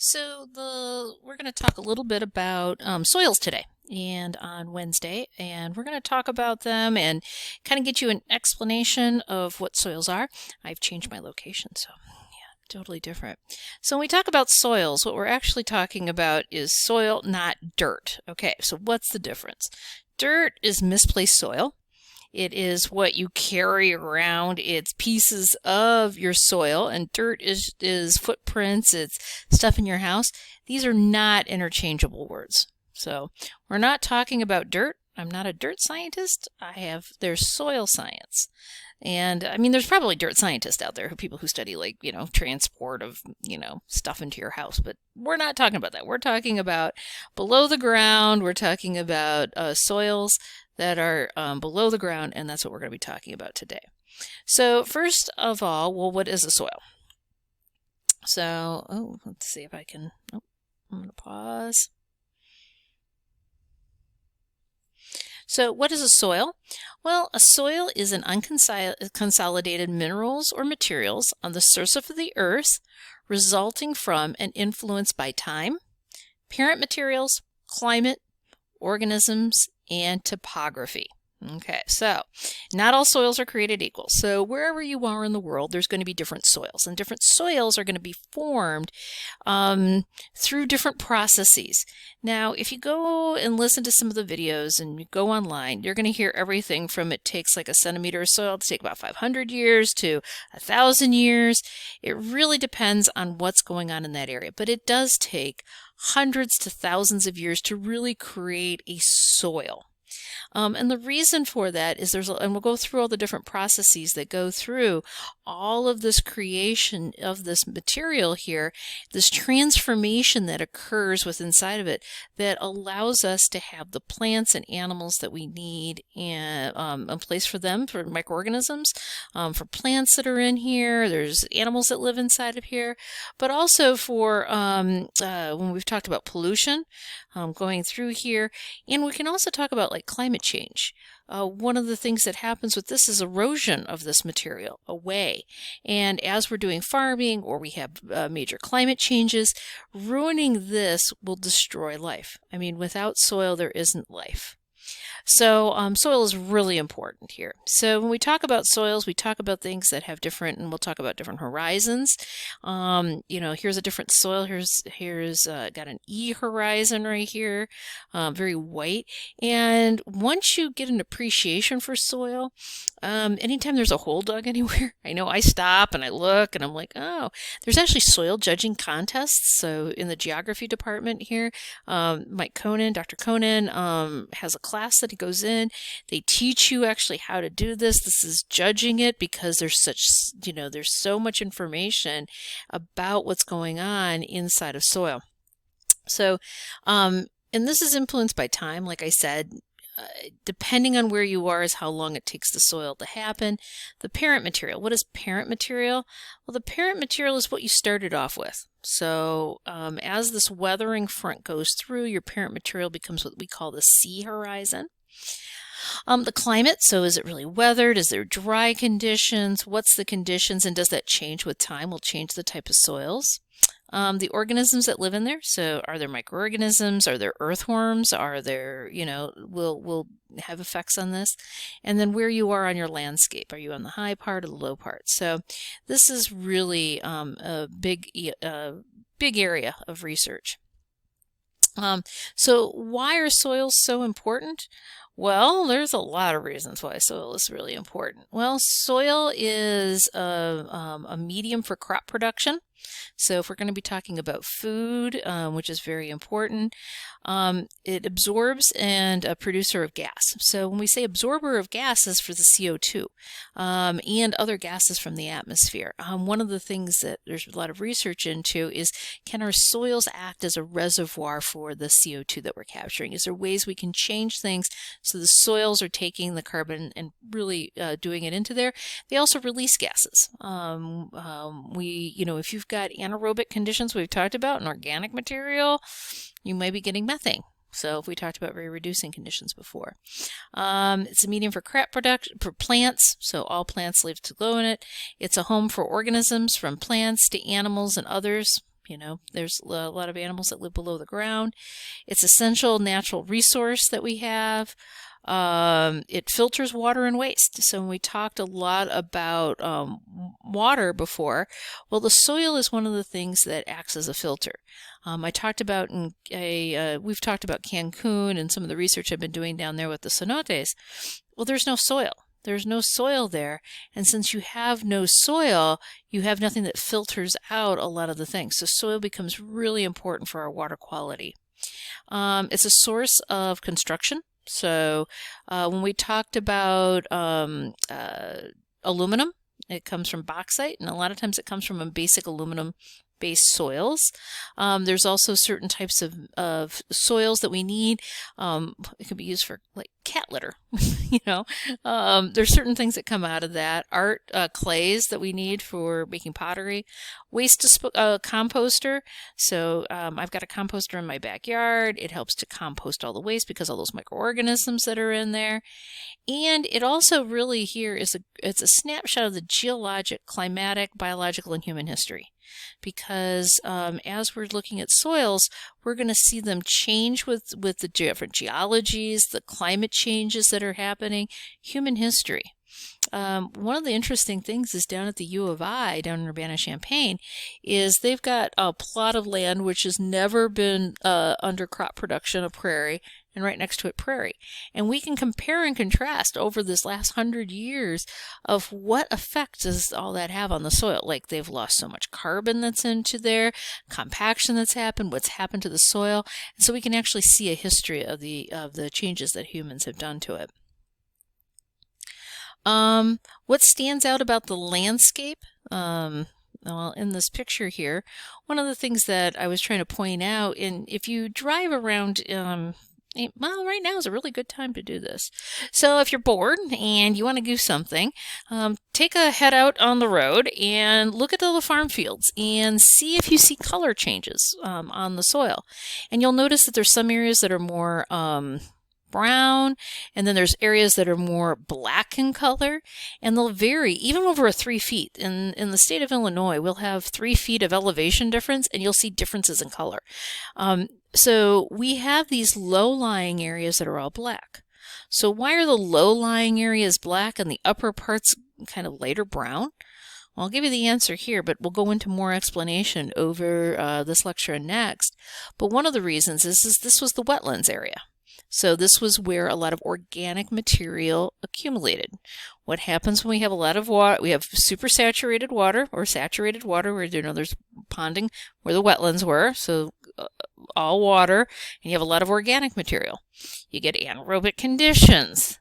We're going to talk a little bit about soils today and on Wednesday, and we're going to talk about them and kind of get you an explanation of what soils are. I've changed my location, so yeah, totally different. So when we talk about soils, what we're actually talking about is soil, not dirt. Okay, so what's the difference? Dirt is misplaced soil. It is what you carry around. It's pieces of your soil, and dirt is footprints. It's stuff in your house. These are not interchangeable words. So we're not talking about dirt. I'm not a dirt scientist. There's soil science. And I mean, there's probably dirt scientists out there, people who study transport of, stuff into your house, but we're not talking about that. We're talking about below the ground. We're talking about soils that are below the ground, and that's what we're going to be talking about today. So first of all, well, what is a soil? So, let's see if I can, I'm going to pause. So what is a soil? Well, a soil is an unconsolidated minerals or materials on the surface of the earth resulting from and influenced by time, parent materials, climate, organisms, and topography. Okay, so not all soils are created equal. So wherever you are in the world, there's going to be different soils, and different soils are going to be formed through different processes. Now, if you go and listen to some of the videos and you go online, you're going to hear everything from it takes like a centimeter of soil to take about 500 years to 1,000 years. It really depends on what's going on in that area, but it does take hundreds to thousands of years to really create a soil. And the reason for that is and we'll go through all the different processes that go through all of this creation of this material here, this transformation that occurs within inside of it that allows us to have the plants and animals that we need and a place for them, for microorganisms, for plants that are in here. There's animals that live inside of here, but also for when we've talked about pollution going through here. And we can also talk about like climate change. One of the things that happens with this is erosion of this material away. And as we're doing farming or we have major climate changes, ruining this will destroy life. I mean, without soil, there isn't life. So soil is really important here. So when we talk about soils, we talk about things that have different, and we'll talk about different horizons. Here's a different soil. Here's got an E horizon right here, very white. And once you get an appreciation for soil, anytime there's a hole dug anywhere, I know I stop and I look and I'm like, oh, there's actually soil judging contests. So in the geography department here, Dr. Conan has a class that he goes in. They teach you actually how to do this. This is judging it because there's so much information about what's going on inside of soil. So, and this is influenced by time, like I said. Depending on where you are is how long it takes the soil to happen. The parent material. What is parent material? Well, the parent material is what you started off with. So as this weathering front goes through, your parent material becomes what we call the C horizon. The climate, so is it really weathered? Is there dry conditions? What's the conditions, and does that change with time? Will change the type of soils. The organisms that live in there, so are there microorganisms? Are there earthworms? Are there, will have effects on this? And then where you are on your landscape. Are you on the high part or the low part? So this is really a big area of research. So why are soils so important? Well, there's a lot of reasons why soil is really important. Well, soil is a medium for crop production. So if we're going to be talking about food, which is very important, it absorbs and a producer of gas. So when we say absorber of gases for the CO2 and other gases from the atmosphere, one of the things that there's a lot of research into is, can our soils act as a reservoir for the CO2 that we're capturing? Is there ways we can change things so the soils are taking the carbon and really doing it into there? They also release gases. If you've got anaerobic conditions we've talked about in organic material, you might be getting methane. So if we talked about very reducing conditions before. It's a medium for crop production for plants, so all plants live to grow in it. It's a home for organisms from plants to animals and others. There's a lot of animals that live below the ground. It's essential natural resource that we have. It filters water and waste. So when we talked a lot about water before, well, the soil is one of the things that acts as a filter. I talked about we've talked about Cancun and some of the research I've been doing down there with the cenotes. Well, there's no soil. There's no soil there. And since you have no soil, you have nothing that filters out a lot of the things. So soil becomes really important for our water quality. It's a source of construction. So when we talked about aluminum, it comes from bauxite, and a lot of times it comes from a basic aluminum-based soils. There's also certain types of soils that we need. It can be used for like cat litter, There's certain things that come out of that. Clays that we need for making pottery. Waste composter. So I've got a composter in my backyard. It helps to compost all the waste because all those microorganisms that are in there. And it also really here it's a snapshot of the geologic, climatic, biological, and human history. Because as we're looking at soils, we're going to see them change with the different geologies, the climate changes that are happening, human history. One of the interesting things is down at the U of I, down in Urbana-Champaign, is they've got a plot of land which has never been under crop production, a prairie, and right next to it prairie. And we can compare and contrast over this last 100 years of what effect does all that have on the soil. Like they've lost so much carbon that's into there, compaction that's happened, what's happened to the soil. And so we can actually see a history of the changes that humans have done to it. What stands out about the landscape? Well, in this picture here, one of the things that I was trying to point out, if you drive around, well, right now is a really good time to do this. So if you're bored and you want to do something, take a head out on the road and look at all the farm fields and see if you see color changes on the soil. And you'll notice that there's some areas that are more brown, and then there's areas that are more black in color, and they'll vary even over 3 feet. In the state of Illinois, we'll have 3 feet of elevation difference, and you'll see differences in color. So we have these low-lying areas that are all black. So why are the low-lying areas black and the upper parts kind of lighter brown? Well, I'll give you the answer here, but we'll go into more explanation over this lecture and next. But one of the reasons is this was the wetlands area. So this was where a lot of organic material accumulated. What happens when we have a lot of water? We have supersaturated water or saturated water where there's ponding where the wetlands were. So all water, and you have a lot of organic material. You get anaerobic conditions.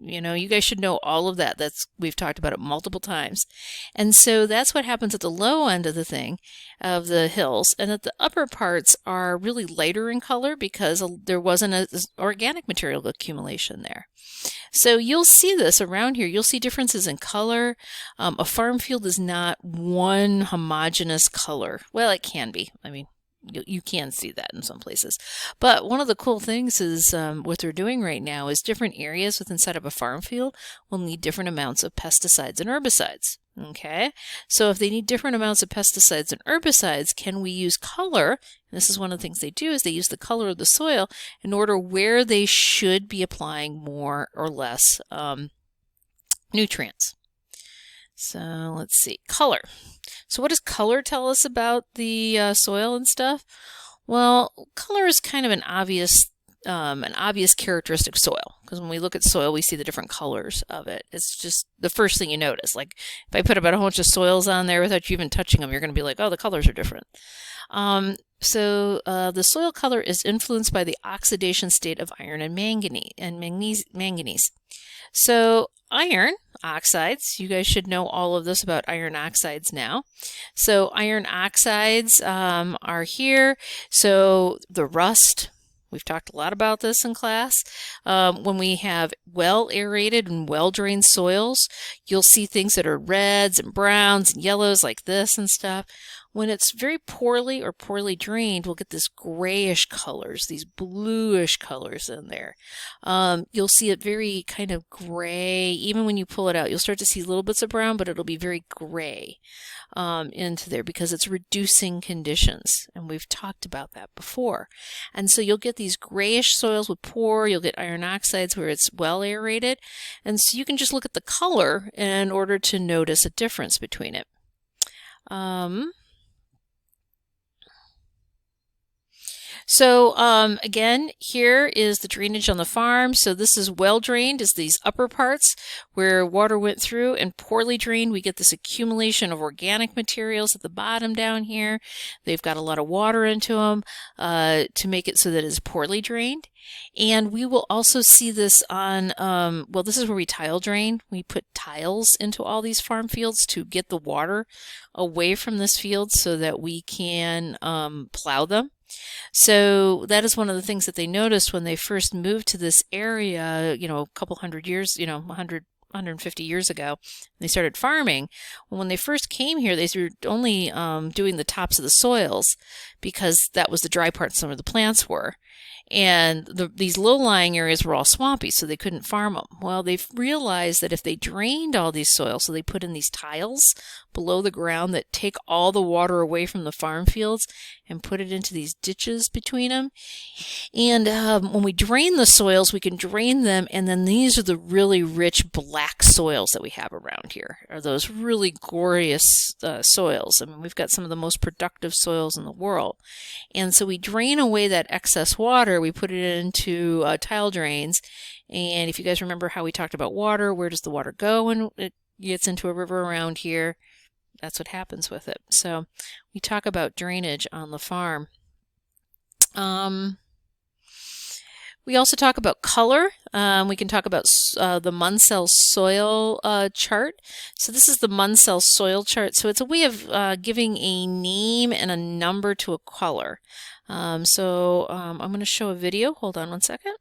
You guys should know all of that. We've talked about it multiple times. And so that's what happens at the low end of the hills. And that the upper parts are really lighter in color because there wasn't an organic material accumulation there. So you'll see this around here. You'll see differences in color. A farm field is not one homogeneous color. Well, it can be. I mean, you can see that in some places. But one of the cool things is what they're doing right now is different areas inside of a farm field will need different amounts of pesticides and herbicides. Okay, so if they need different amounts of pesticides and herbicides, can we use color? And this is one of the things they do is they use the color of the soil in order where they should be applying more or less nutrients. So let's see, color. So what does color tell us about the soil and stuff? Well, color is kind of an obvious characteristic of soil, because when we look at soil, we see the different colors of it. It's just the first thing you notice. Like if I put about a bunch of soils on there without you even touching them, you're going to be like, oh, the colors are different. So the soil color is influenced by the oxidation state of iron and manganese. So iron oxides, you guys should know all of this about iron oxides now. So iron oxides are here. So the rust, we've talked a lot about this in class. When we have well-aerated and well-drained soils, you'll see things that are reds and browns and yellows like this and stuff. when it's very poorly or poorly drained, we'll get this grayish colors, these bluish colors in there. You'll see it very kind of gray. Even when you pull it out, you'll start to see little bits of brown, but it'll be very gray into there because it's reducing conditions, and we've talked about that before. And so you'll get these grayish soils with poor, you'll get iron oxides where it's well aerated, and so you can just look at the color in order to notice a difference between it. Again, here is the drainage on the farm. So this is well drained, is these upper parts where water went through, and poorly drained, we get this accumulation of organic materials at the bottom down here. They've got a lot of water into them to make it so that it's poorly drained. And we will also see this on, well, this is where we tile drain. We put tiles into all these farm fields to get the water away from this field so that we can plow them. So that is one of the things that they noticed when they first moved to this area, a couple hundred years, 150 years ago, they started farming. Well, when they first came here, they were only doing the tops of the soils because that was the dry parts where the plants were. And these low-lying areas were all swampy, so they couldn't farm them. Well, they've realized that if they drained all these soils, so they put in these tiles below the ground that take all the water away from the farm fields and put it into these ditches between them. And when we drain the soils, we can drain them, and then these are the really rich black soils that we have around here, are those really glorious soils. I mean, we've got some of the most productive soils in the world. And so we drain away that excess water, we put it into tile drains, and if you guys remember how we talked about water, where does the water go when it gets into a river around here? That's what happens with it. So we talk about drainage on the farm. We also talk about color. We can talk about the Munsell soil chart. So this is the Munsell soil chart. So it's a way of giving a name and a number to a color. I'm going to show a video. Hold on one second.